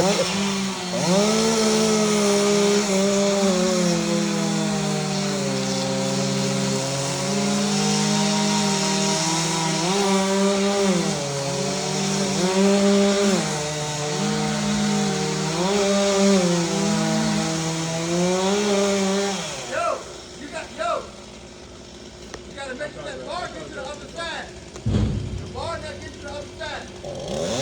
You gotta make sure that bar gets to the other side. The bar that gets to the other side.